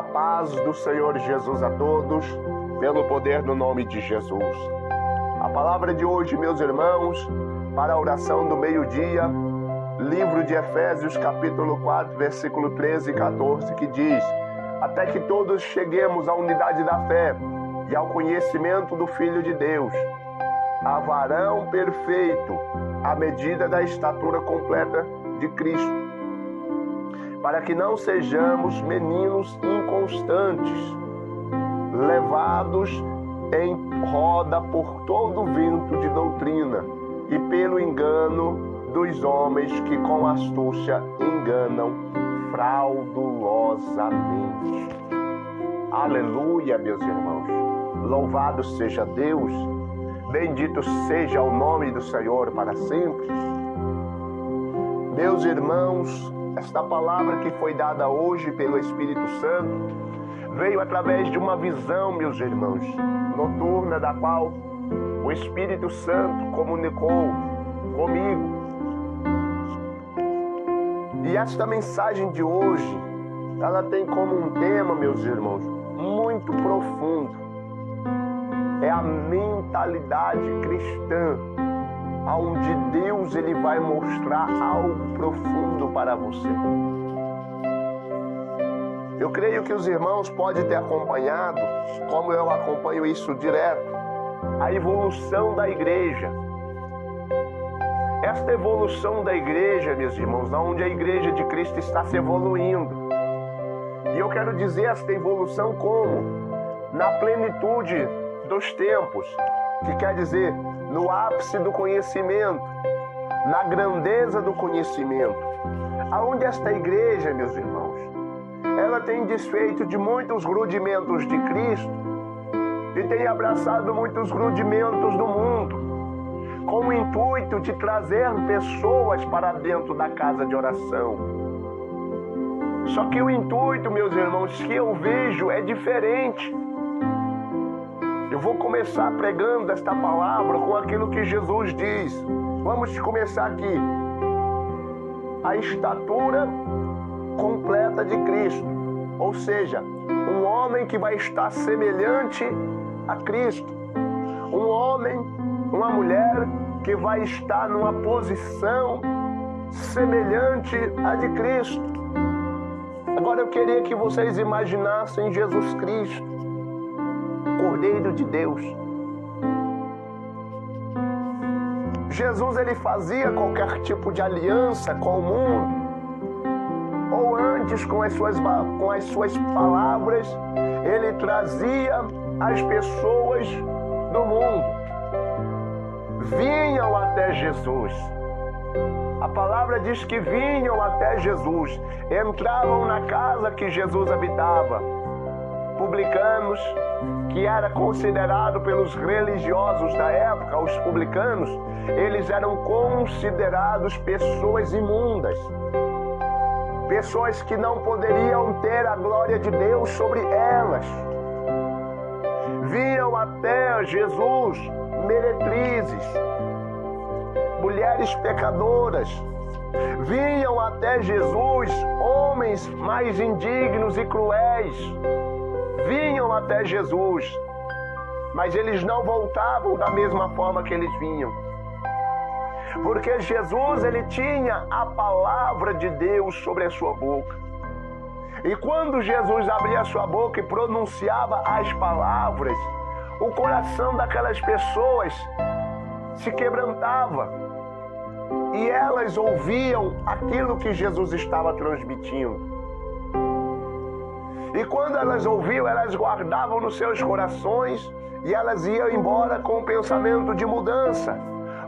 A paz do Senhor Jesus a todos, pelo poder do nome de Jesus. A palavra de hoje, meus irmãos, para a oração do meio-dia, livro de Efésios, capítulo 4, versículo 13 e 14, que diz: até que todos cheguemos à unidade da fé e ao conhecimento do Filho de Deus, a varão perfeito, à medida da estatura completa de Cristo, para que não sejamos meninos inconstantes, levados em roda por todo vento de doutrina e pelo engano dos homens que com astúcia enganam fraudulosamente. Aleluia, meus irmãos. Louvado seja Deus. Bendito seja o nome do Senhor para sempre. Meus irmãos, esta palavra que foi dada hoje pelo Espírito Santo veio através de uma visão, meus irmãos, noturna, da qual o Espírito Santo comunicou comigo. E esta mensagem de hoje, ela tem como um tema, meus irmãos, muito profundo. É a mentalidade cristã, onde Deus ele vai mostrar algo profundo para você. Eu creio que os irmãos podem ter acompanhado, como eu acompanho isso direto, a evolução da igreja. Esta evolução da igreja, meus irmãos, onde a igreja de Cristo está se evoluindo. E eu quero dizer esta evolução como? Na plenitude dos tempos, que quer dizer no ápice do conhecimento, na grandeza do conhecimento. Aonde esta igreja, meus irmãos, ela tem desfeito de muitos rudimentos de Cristo e tem abraçado muitos rudimentos do mundo, com o intuito de trazer pessoas para dentro da casa de oração. Só que o intuito, meus irmãos, que eu vejo é diferente. Eu vou começar pregando esta palavra com aquilo que Jesus diz. Vamos começar aqui. A estatura completa de Cristo. Ou seja, um homem que vai estar semelhante a Cristo. Um homem, uma mulher que vai estar numa posição semelhante à de Cristo. Agora eu queria que vocês imaginassem Jesus Cristo, Cordeiro de Deus. Jesus ele fazia qualquer tipo de aliança com o mundo, ou antes com as suas palavras ele trazia as pessoas do mundo, vinham até Jesus. A palavra diz que vinham até Jesus, entravam na casa que Jesus habitava. Publicanos, que era considerado pelos religiosos da época, os publicanos, eles eram considerados pessoas imundas, pessoas que não poderiam ter a glória de Deus sobre elas. Vinham até Jesus meretrizes, mulheres pecadoras. Vinham até Jesus homens mais indignos e cruéis. Vinham até Jesus, mas eles não voltavam da mesma forma que eles vinham. Porque Jesus, ele tinha a palavra de Deus sobre a sua boca. E quando Jesus abria a sua boca e pronunciava as palavras, o coração daquelas pessoas se quebrantava. E elas ouviam aquilo que Jesus estava transmitindo. E quando elas ouviam, elas guardavam nos seus corações e elas iam embora com um pensamento de mudança.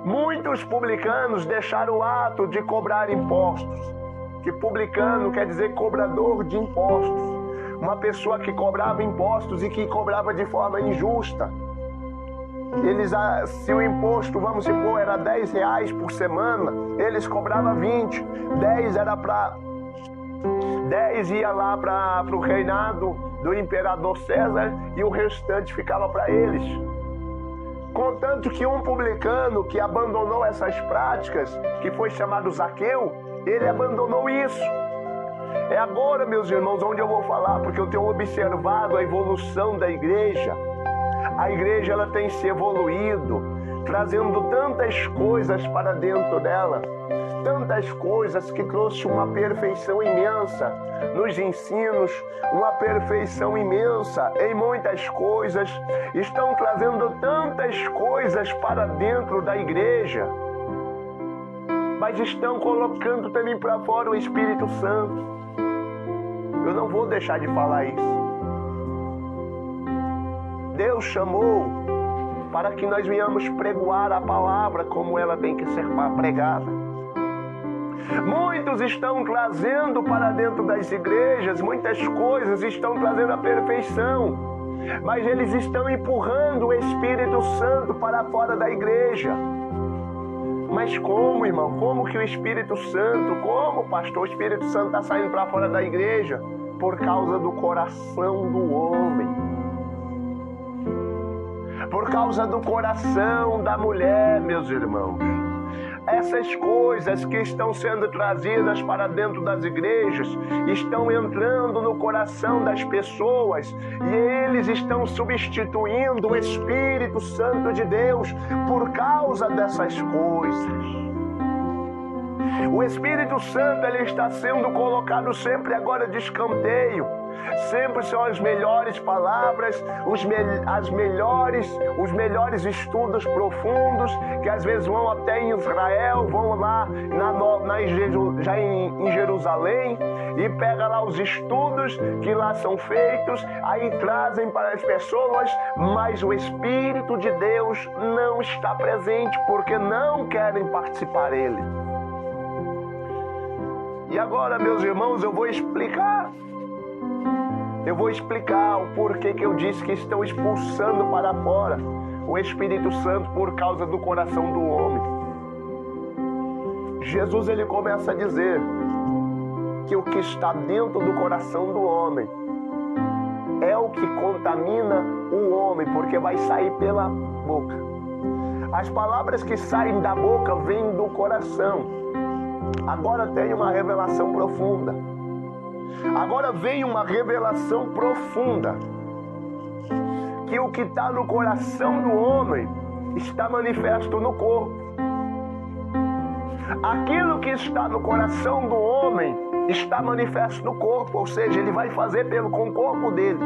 Muitos publicanos deixaram o ato de cobrar impostos. Que publicano quer dizer cobrador de impostos. Uma pessoa que cobrava impostos e que cobrava de forma injusta. Se o imposto, vamos supor, era R$10 por semana, eles cobravam 20. 10 era para... 10 ia lá para o reinado do imperador César e o restante ficava para eles. Contanto que um publicano que abandonou essas práticas, que foi chamado Zaqueu, ele abandonou isso. É agora, meus irmãos, onde eu vou falar, porque eu tenho observado a evolução da igreja. A igreja ela tem se evoluído, trazendo tantas coisas para dentro dela, tantas coisas que trouxe uma perfeição imensa nos ensinos, uma perfeição imensa em muitas coisas, estão trazendo tantas coisas para dentro da igreja, mas estão colocando também para fora o Espírito Santo. Eu não vou deixar de falar isso. Deus chamou para que nós venhamos pregoar a palavra como ela tem que ser pregada. Muitos estão trazendo para dentro das igrejas, muitas coisas estão trazendo a perfeição, mas eles estão empurrando o Espírito Santo para fora da igreja. Mas como, irmão? Como que o Espírito Santo, como, pastor, o Espírito Santo está saindo para fora da igreja? Por causa do coração do homem. Por causa do coração da mulher, meus irmãos. Essas coisas que estão sendo trazidas para dentro das igrejas estão entrando no coração das pessoas e eles estão substituindo o Espírito Santo de Deus por causa dessas coisas. O Espírito Santo ele está sendo colocado sempre agora de escanteio. Sempre são as melhores palavras, os melhores estudos profundos, que às vezes vão até em Israel, vão lá já em Jerusalém e pega lá os estudos que lá são feitos, aí trazem para as pessoas, mas o Espírito de Deus não está presente porque não querem participar dele. E agora, meus irmãos, eu vou explicar o porquê que eu disse que estão expulsando para fora o Espírito Santo por causa do coração do homem. Jesus ele começa a dizer que o que está dentro do coração do homem é o que contamina o homem, porque vai sair pela boca. As palavras que saem da boca vêm do coração. Agora tem uma revelação profunda. Agora vem uma revelação profunda. Que o que está no coração do homem está manifesto no corpo. Aquilo que está no coração do homem está manifesto no corpo. Ou seja, ele vai fazer com o corpo dele.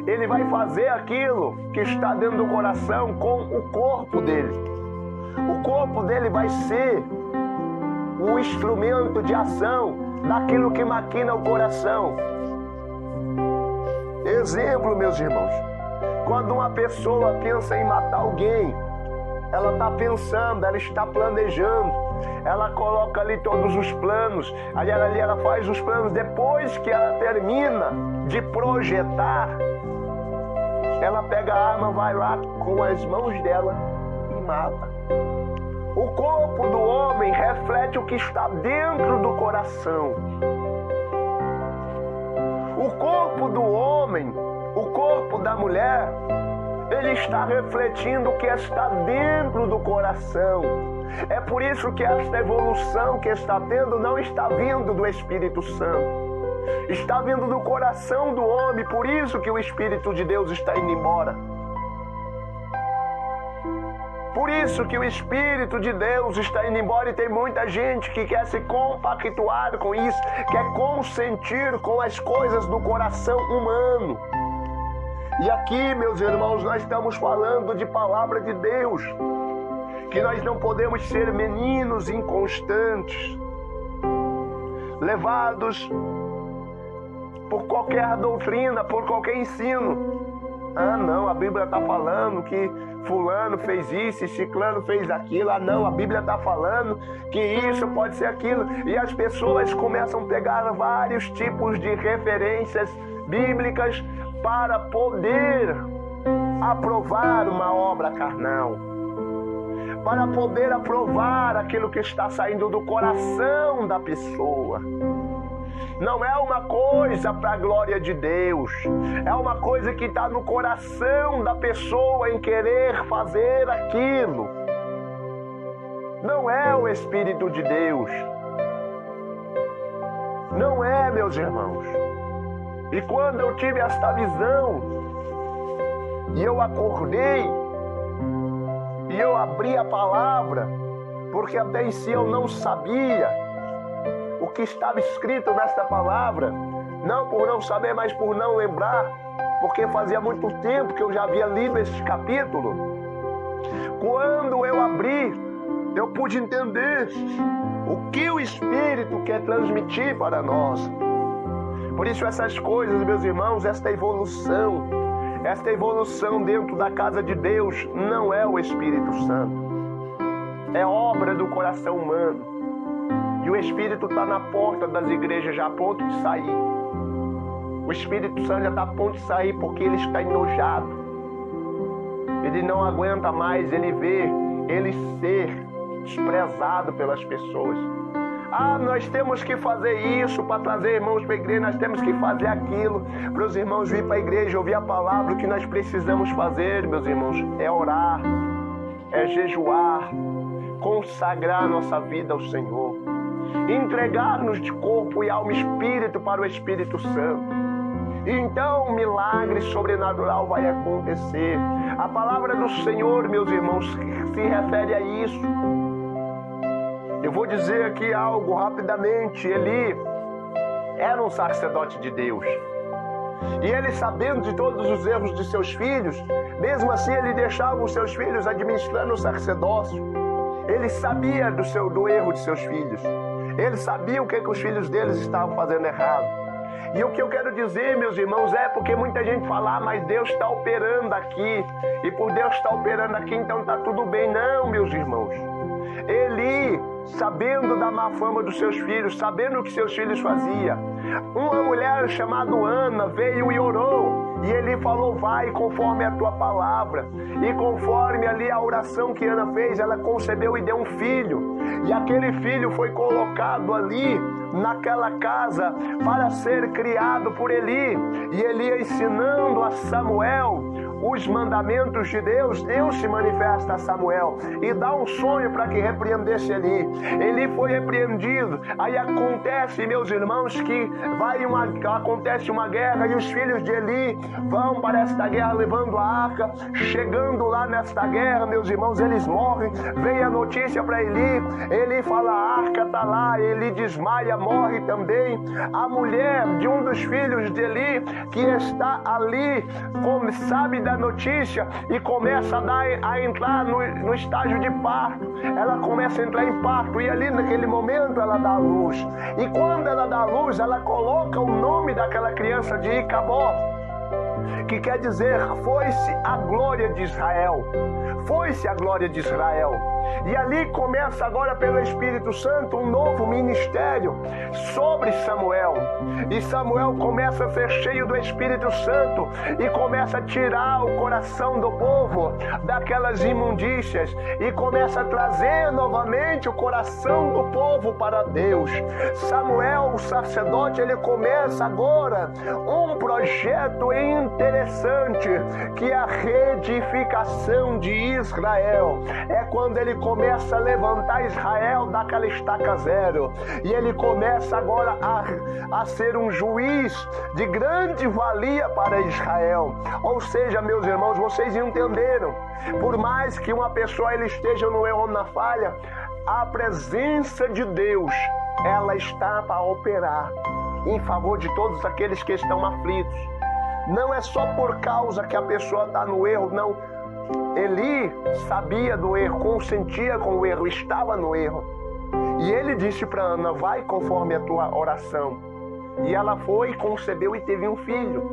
Ele vai fazer aquilo que está dentro do coração com o corpo dele. O corpo dele vai ser um instrumento de ação daquilo que maquina o coração. Exemplo, meus irmãos, quando uma pessoa pensa em matar alguém, ela está pensando, ela está planejando, ela coloca ali todos os planos, ali ela faz os planos. Depois que ela termina de projetar, ela pega a arma, vai lá com as mãos dela e mata. O corpo do homem reflete o que está dentro do coração. O corpo do homem, o corpo da mulher, ele está refletindo o que está dentro do coração. É por isso que esta evolução que está tendo não está vindo do Espírito Santo. Está vindo do coração do homem, por isso que o Espírito de Deus está indo embora. Por isso que o Espírito de Deus está indo embora e tem muita gente que quer se compactuar com isso, quer consentir com as coisas do coração humano. E aqui, meus irmãos, nós estamos falando de palavra de Deus, que nós não podemos ser meninos inconstantes, levados por qualquer doutrina, por qualquer ensino. Ah, não, a Bíblia está falando que fulano fez isso e ciclano fez aquilo. Ah, não, a Bíblia está falando que isso pode ser aquilo. E as pessoas começam a pegar vários tipos de referências bíblicas para poder aprovar uma obra carnal, para poder aprovar aquilo que está saindo do coração da pessoa. Não é uma coisa para a glória de Deus, é uma coisa que está no coração da pessoa em querer fazer aquilo. Não é o Espírito de Deus. Não é, meus irmãos. E quando eu tive esta visão, e eu acordei, e eu abri a palavra, porque até em si eu não sabia o que estava escrito nesta palavra, não por não saber, mas por não lembrar, porque fazia muito tempo que eu já havia lido este capítulo. Quando eu abri, eu pude entender o que o Espírito quer transmitir para nós. Por isso essas coisas, meus irmãos, esta evolução dentro da casa de Deus não é o Espírito Santo. É obra do coração humano. E o Espírito está na porta das igrejas já a ponto de sair. O Espírito Santo já está a ponto de sair porque ele está enojado. Ele não aguenta mais ele ver ele ser desprezado pelas pessoas. Nós temos que fazer isso para trazer irmãos para a igreja, nós temos que fazer aquilo para os irmãos vir para a igreja, ouvir a palavra. O que nós precisamos fazer, meus irmãos, é orar, é jejuar, consagrar nossa vida ao Senhor, entregar-nos de corpo e alma e espírito para o Espírito Santo. Então um milagre sobrenatural vai acontecer. A palavra do Senhor, meus irmãos, se refere a isso. Eu vou dizer aqui algo rapidamente. Eli era um sacerdote de Deus. E ele, sabendo de todos os erros de seus filhos, mesmo assim ele deixava os seus filhos administrando o sacerdócio. Ele sabia do erro de seus filhos. Ele sabia o que os filhos deles estavam fazendo errado. E o que eu quero dizer, meus irmãos, é porque muita gente fala, mas Deus está operando aqui. E por Deus estar operando aqui, então está tudo bem. Não, meus irmãos. Eli, sabendo da má fama dos seus filhos, sabendo o que seus filhos faziam, uma mulher chamada Ana veio e orou. E ele falou, vai conforme a tua palavra. E conforme ali a oração que Ana fez, ela concebeu e deu um filho. E aquele filho foi colocado ali naquela casa para ser criado por Eli. E Eli ensinando a Samuel os mandamentos de Deus. Deus se manifesta a Samuel e dá um sonho para que repreendesse Eli. Eli foi repreendido. Aí acontece, meus irmãos, que acontece uma guerra e os filhos de Eli vão para esta guerra levando a arca. Chegando lá nesta guerra, meus irmãos, eles morrem. Vem a notícia para Eli. Eli fala, a arca está lá. Ele desmaia, morre também. A mulher de um dos filhos de Eli, que está ali, como sabe da notícia e começa a entrar no estágio de parto. Ela começa a entrar em parto e ali naquele momento ela dá a luz. E quando ela dá a luz, ela coloca o nome daquela criança de Icabod, que quer dizer, foi-se a glória de Israel. Foi-se a glória de Israel. E ali começa agora pelo Espírito Santo um novo ministério sobre Samuel. E Samuel começa a ser cheio do Espírito Santo e começa a tirar o coração do povo daquelas imundícias e começa a trazer novamente o coração do povo para Deus. Samuel, o sacerdote, ele começa agora um projeto interessante, que é a reedificação de Israel. É quando ele começa a levantar Israel daquela estaca zero. E ele começa agora a ser um juiz de grande valia para Israel. Ou seja, meus irmãos, vocês entenderam? Por mais que uma pessoa ele esteja no erro ou na falha, a presença de Deus, ela está para operar em favor de todos aqueles que estão aflitos. Não é só por causa que a pessoa está no erro, não. Eli sabia do erro, consentia com o erro, estava no erro. E ele disse para Ana, vai conforme a tua oração. E ela foi, concebeu e teve um filho.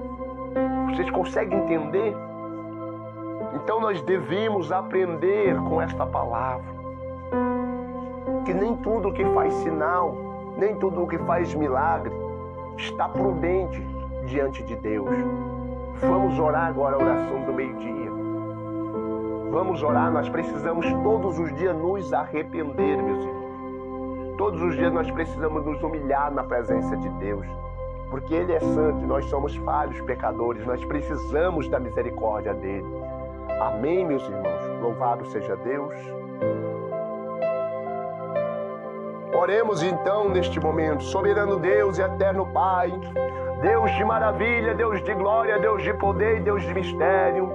Vocês conseguem entender? Então nós devemos aprender com esta palavra, que nem tudo que faz sinal, nem tudo que faz milagre, está prudente diante de Deus. Vamos orar agora a oração do meio-dia. Vamos orar, nós precisamos todos os dias nos arrepender, meus irmãos. Todos os dias nós precisamos nos humilhar na presença de Deus. Porque Ele é santo e nós somos falhos, pecadores. Nós precisamos da misericórdia dEle. Amém, meus irmãos? Louvado seja Deus. Oremos então neste momento. Soberano Deus e eterno Pai, Deus de maravilha, Deus de glória, Deus de poder e Deus de mistério.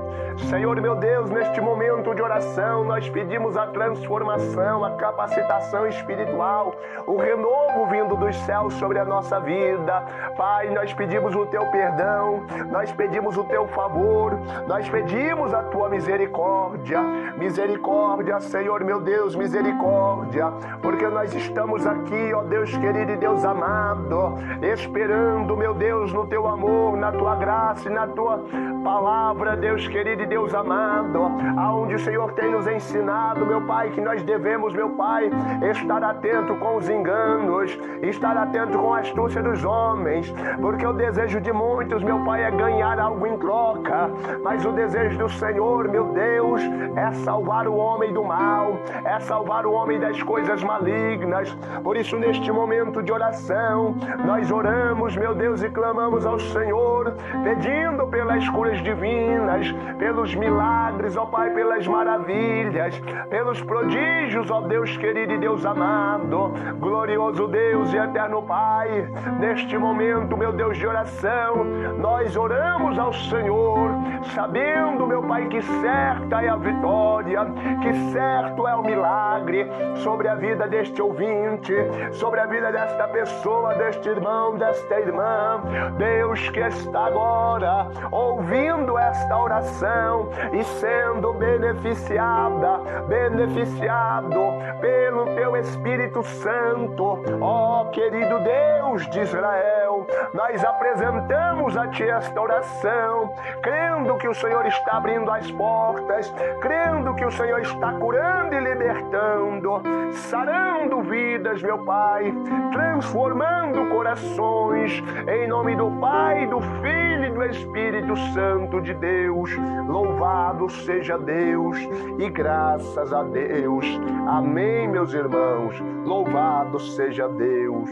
Senhor meu Deus, neste momento de oração, nós pedimos a transformação, a capacitação espiritual, o renovo vindo dos céus sobre a nossa vida. Pai, nós pedimos o Teu perdão, nós pedimos o Teu favor, nós pedimos a Tua misericórdia. Misericórdia, Senhor meu Deus, misericórdia, porque nós estamos aqui, ó Deus querido e Deus amado, esperando, meu Deus, no Teu amor, na Tua graça e na Tua palavra, Deus querido e Deus amado, aonde o Senhor tem nos ensinado, meu Pai, que nós devemos, meu Pai, estar atento com os enganos, estar atento com a astúcia dos homens, porque o desejo de muitos, meu Pai, é ganhar algo em troca, mas o desejo do Senhor, meu Deus, é salvar o homem do mal, é salvar o homem das coisas malignas. Por isso, neste momento de oração, nós oramos, meu Deus, e clamamos ao Senhor, pedindo pelas curas divinas, pelos milagres, ó Pai, pelas maravilhas, pelos prodígios, ó Deus querido e Deus amado, glorioso Deus e eterno Pai. Neste momento, meu Deus de oração, nós oramos ao Senhor, sabendo, meu Pai, que certa é a vitória, que certo é o milagre sobre a vida deste ouvinte, sobre a vida desta pessoa, deste irmão, desta irmã. Deus que está agora ouvindo esta oração e sendo beneficiado pelo Teu Espírito Santo, ó querido Deus de Israel, nós apresentamos a Ti esta oração, crendo que o Senhor está abrindo as portas, crendo que o Senhor está curando e libertando, sarando vidas, meu Pai, transformando corações, em nome do Pai, do Filho e do Espírito Santo de Deus. Louvado seja Deus e graças a Deus. Amém, meus irmãos. Louvado seja Deus.